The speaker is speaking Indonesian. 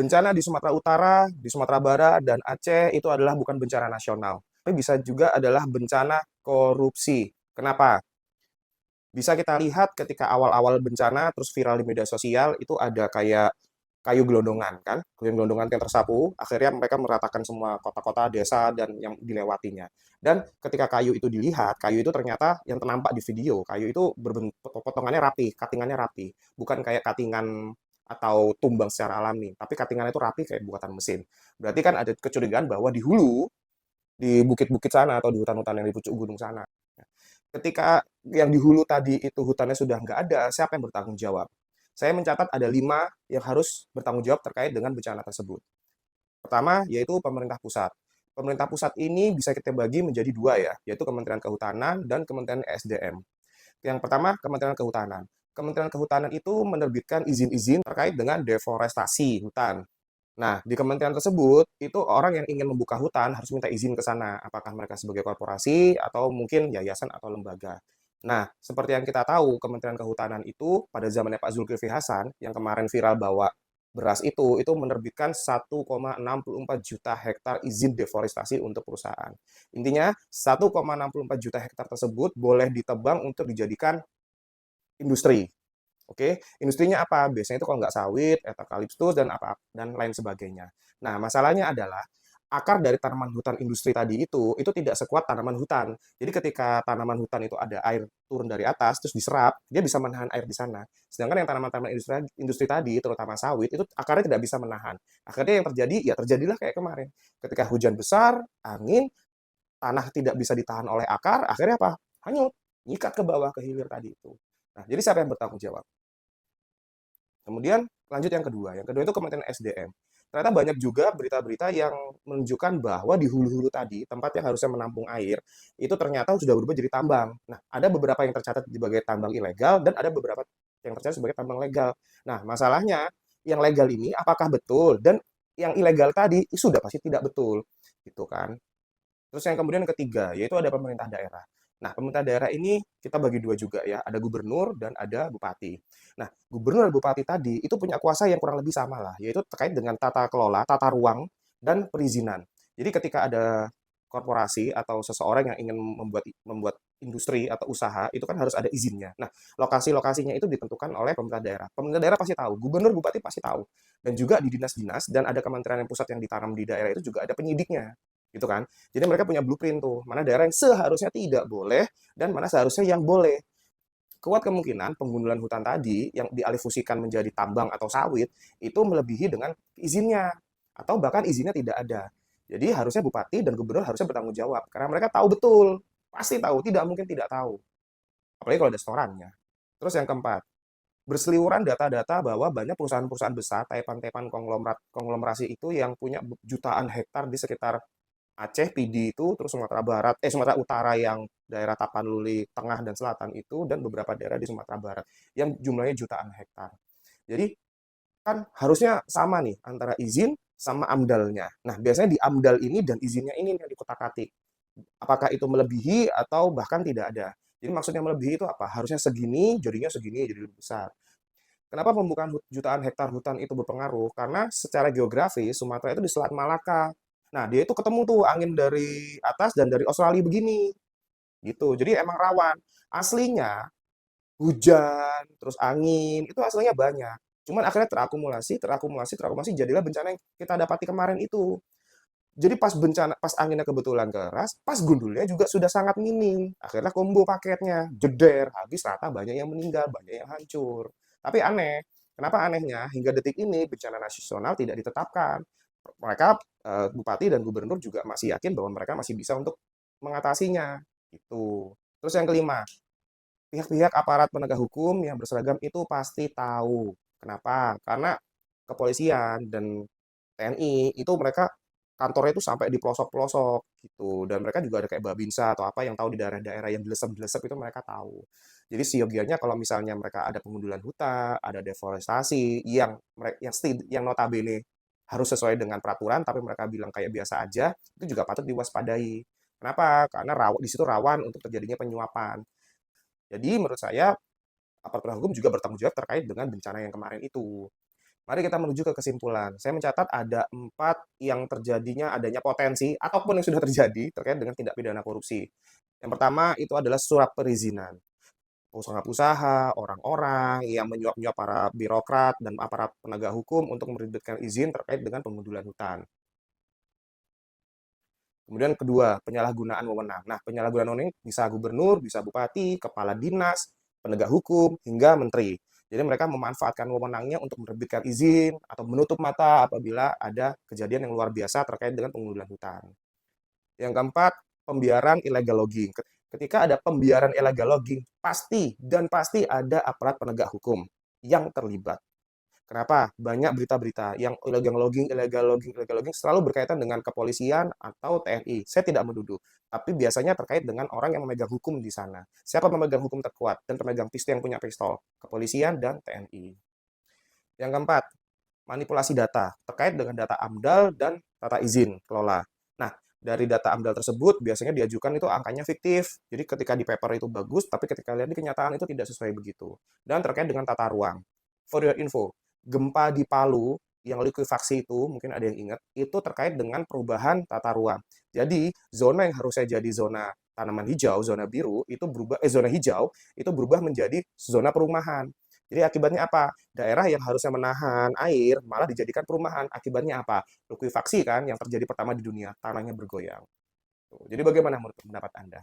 Bencana di Sumatera Utara, di Sumatera Barat, dan Aceh itu adalah bukan bencana nasional. Tapi bisa juga adalah bencana korupsi. Kenapa? Bisa kita lihat ketika awal-awal bencana, terus viral di media sosial, itu ada kayak kayu gelondongan, kan? Kayu gelondongan yang tersapu, akhirnya mereka meratakan semua kota-kota, desa, dan yang dilewatinya. Dan ketika kayu itu dilihat, kayu itu ternyata yang nampak di video, kayu itu berbentuk potongannya rapi, cuttingannya rapi. Bukan kayak cuttingan atau tumbang secara alami, tapi cuttingannya itu rapi kayak buatan mesin. Berarti kan ada kecurigaan bahwa di hulu, di bukit-bukit sana atau di hutan-hutan yang di pucuk gunung sana. Ketika yang di hulu tadi itu hutannya sudah nggak ada, siapa yang bertanggung jawab? Saya mencatat ada 5 yang harus bertanggung jawab terkait dengan bencana tersebut. Pertama, yaitu pemerintah pusat. Pemerintah pusat ini bisa kita bagi menjadi 2 ya, yaitu Kementerian Kehutanan dan Kementerian SDM. Yang pertama, Kementerian Kehutanan. Kementerian Kehutanan itu menerbitkan izin-izin terkait dengan deforestasi hutan. Nah, di kementerian tersebut, itu orang yang ingin membuka hutan harus minta izin ke sana. Apakah mereka sebagai korporasi, atau mungkin yayasan atau lembaga. Nah, seperti yang kita tahu, Kementerian Kehutanan itu pada zamannya Pak Zulkifli Hasan, yang kemarin viral bawa beras itu menerbitkan 1,64 juta hektar izin deforestasi untuk perusahaan. Intinya, 1,64 juta hektar tersebut boleh ditebang untuk dijadikan industri. Oke, industrinya apa? Biasanya itu kalau nggak sawit, eukaliptus dan apa dan lain sebagainya. Nah, masalahnya adalah akar dari tanaman hutan industri tadi itu tidak sekuat tanaman hutan. Jadi ketika tanaman hutan itu ada air turun dari atas terus diserap, dia bisa menahan air di sana. Sedangkan yang tanaman-tanaman industri tadi, terutama sawit, itu akarnya tidak bisa menahan. Akhirnya yang terjadi, ya terjadilah kayak kemarin. Ketika hujan besar, angin, tanah tidak bisa ditahan oleh akar, akhirnya apa? Hanyut, nyikat ke bawah ke hilir tadi itu. Nah, jadi siapa yang bertanggung jawab? Kemudian lanjut yang kedua. Yang kedua itu Kementerian SDM. Ternyata banyak juga berita-berita yang menunjukkan bahwa di hulu-hulu tadi, tempat yang harusnya menampung air, itu ternyata sudah berubah jadi tambang. Nah, ada beberapa yang tercatat sebagai tambang ilegal dan ada beberapa yang tercatat sebagai tambang legal. Nah, masalahnya yang legal ini apakah betul dan yang ilegal tadi sudah pasti tidak betul, gitu kan? Terus yang kemudian yang ketiga, yaitu ada pemerintah daerah. Nah, pemerintah daerah ini kita bagi dua juga ya, ada gubernur dan ada bupati. Nah, gubernur dan bupati tadi itu punya kuasa yang kurang lebih sama lah, yaitu terkait dengan tata kelola, tata ruang, dan perizinan. Jadi ketika ada korporasi atau seseorang yang ingin membuat membuat industri atau usaha, itu kan harus ada izinnya. Nah, lokasi-lokasinya itu ditentukan oleh pemerintah daerah. Pemerintah daerah pasti tahu, gubernur, bupati pasti tahu. Dan juga di dinas-dinas dan ada kementerian yang pusat yang ditanam di daerah itu juga ada penyidiknya gitu kan. Jadi mereka punya blueprint tuh, mana daerah yang seharusnya tidak boleh dan mana seharusnya yang boleh. Kuat kemungkinan penggundulan hutan tadi yang dialihfungsikan menjadi tambang atau sawit itu melebihi dengan izinnya atau bahkan izinnya tidak ada. Jadi harusnya bupati dan gubernur harusnya bertanggung jawab karena mereka tahu betul, pasti tahu, tidak mungkin tidak tahu. Apalagi kalau ada setorannya. Terus yang keempat, berseliweran data-data bahwa banyak perusahaan-perusahaan besar, taipan-taipan konglomerasi itu yang punya jutaan hektar di sekitar Aceh, Pidi itu, terus Sumatera Barat, Sumatera Utara yang daerah Tapanuli Tengah dan Selatan itu, dan beberapa daerah di Sumatera Barat yang jumlahnya jutaan hektar. Jadi kan harusnya sama nih antara izin sama amdalnya. Nah, biasanya di amdal ini dan izinnya ini yang dikotak-atik. Apakah itu melebihi atau bahkan tidak ada. Jadi maksudnya melebihi itu apa? Harusnya segini, jadinya segini, jadi lebih besar. Kenapa pembukaan jutaan hektar hutan itu berpengaruh? Karena secara geografis Sumatera itu di Selat Malaka. Nah, dia itu ketemu tuh angin dari atas dan dari Australia begini. Gitu. Jadi emang rawan. Aslinya hujan, terus angin, itu aslinya banyak. Cuman akhirnya terakumulasi, jadilah bencana yang kita dapati kemarin itu. Jadi pas bencana, pas anginnya kebetulan keras, pas gundulnya juga sudah sangat minim. Akhirnya combo paketnya, jeder, habis rata banyak yang meninggal, banyak yang hancur. Tapi aneh, kenapa anehnya? Hingga detik ini bencana nasional tidak ditetapkan. Mereka, bupati dan gubernur juga masih yakin bahwa mereka masih bisa untuk mengatasinya. Itu. Terus yang kelima, pihak-pihak aparat penegak hukum yang berseragam itu pasti tahu. Kenapa? Karena kepolisian dan TNI itu mereka kantornya itu sampai di pelosok-pelosok gitu dan mereka juga ada kayak Babinsa atau apa yang tahu di daerah-daerah yang dilesep-dilesep itu mereka tahu. Jadi siogianya kalau misalnya mereka ada pengundulan hutan, ada deforestasi yang notabene harus sesuai dengan peraturan tapi mereka bilang kayak biasa aja, itu juga patut diwaspadai. Kenapa? Karena di situ rawan untuk terjadinya penyuapan. Jadi menurut saya aparat penegak hukum juga bertanggung jawab terkait dengan bencana yang kemarin itu. Mari kita menuju ke kesimpulan. Saya mencatat ada 4 yang terjadinya adanya potensi ataupun yang sudah terjadi terkait dengan tindak pidana korupsi. Yang pertama itu adalah surat perizinan. Usaha-usaha, orang-orang yang menyuap-nyuap para birokrat dan aparat penegak hukum untuk menerbitkan izin terkait dengan pengundulan hutan. Kemudian kedua, penyalahgunaan wewenang. Nah, penyalahgunaan wewenang bisa gubernur, bisa bupati, kepala dinas, penegak hukum, hingga menteri. Jadi mereka memanfaatkan wewenangnya untuk menerbitkan izin atau menutup mata apabila ada kejadian yang luar biasa terkait dengan pengundulan hutan. Yang keempat, pembiaran illegal logging. Ketika ada pembiaran illegal logging, pasti dan pasti ada aparat penegak hukum yang terlibat. Kenapa? Banyak berita-berita yang illegal logging selalu berkaitan dengan kepolisian atau TNI. Saya tidak menuduh, tapi biasanya terkait dengan orang yang memegang hukum di sana. Siapa pemegang hukum terkuat dan pemegang pistol yang punya pistol? Kepolisian dan TNI. Yang keempat, manipulasi data terkait dengan data AMDAL dan data izin kelola. Nah, dari data AMDAL tersebut biasanya diajukan itu angkanya fiktif. Jadi ketika di paper itu bagus, tapi ketika lihat di kenyataan itu tidak sesuai begitu. Dan terkait dengan tata ruang. For your info, gempa di Palu yang likuifaksi itu, mungkin ada yang ingat, itu terkait dengan perubahan tata ruang. Jadi, zona yang harusnya jadi zona tanaman hijau, zona biru, itu berubah, zona hijau, itu berubah menjadi zona perumahan. Jadi akibatnya apa? Daerah yang harusnya menahan air malah dijadikan perumahan. Akibatnya apa? Likuifaksi kan yang terjadi pertama di dunia, tanahnya bergoyang. Tuh. Jadi bagaimana menurut pendapat Anda?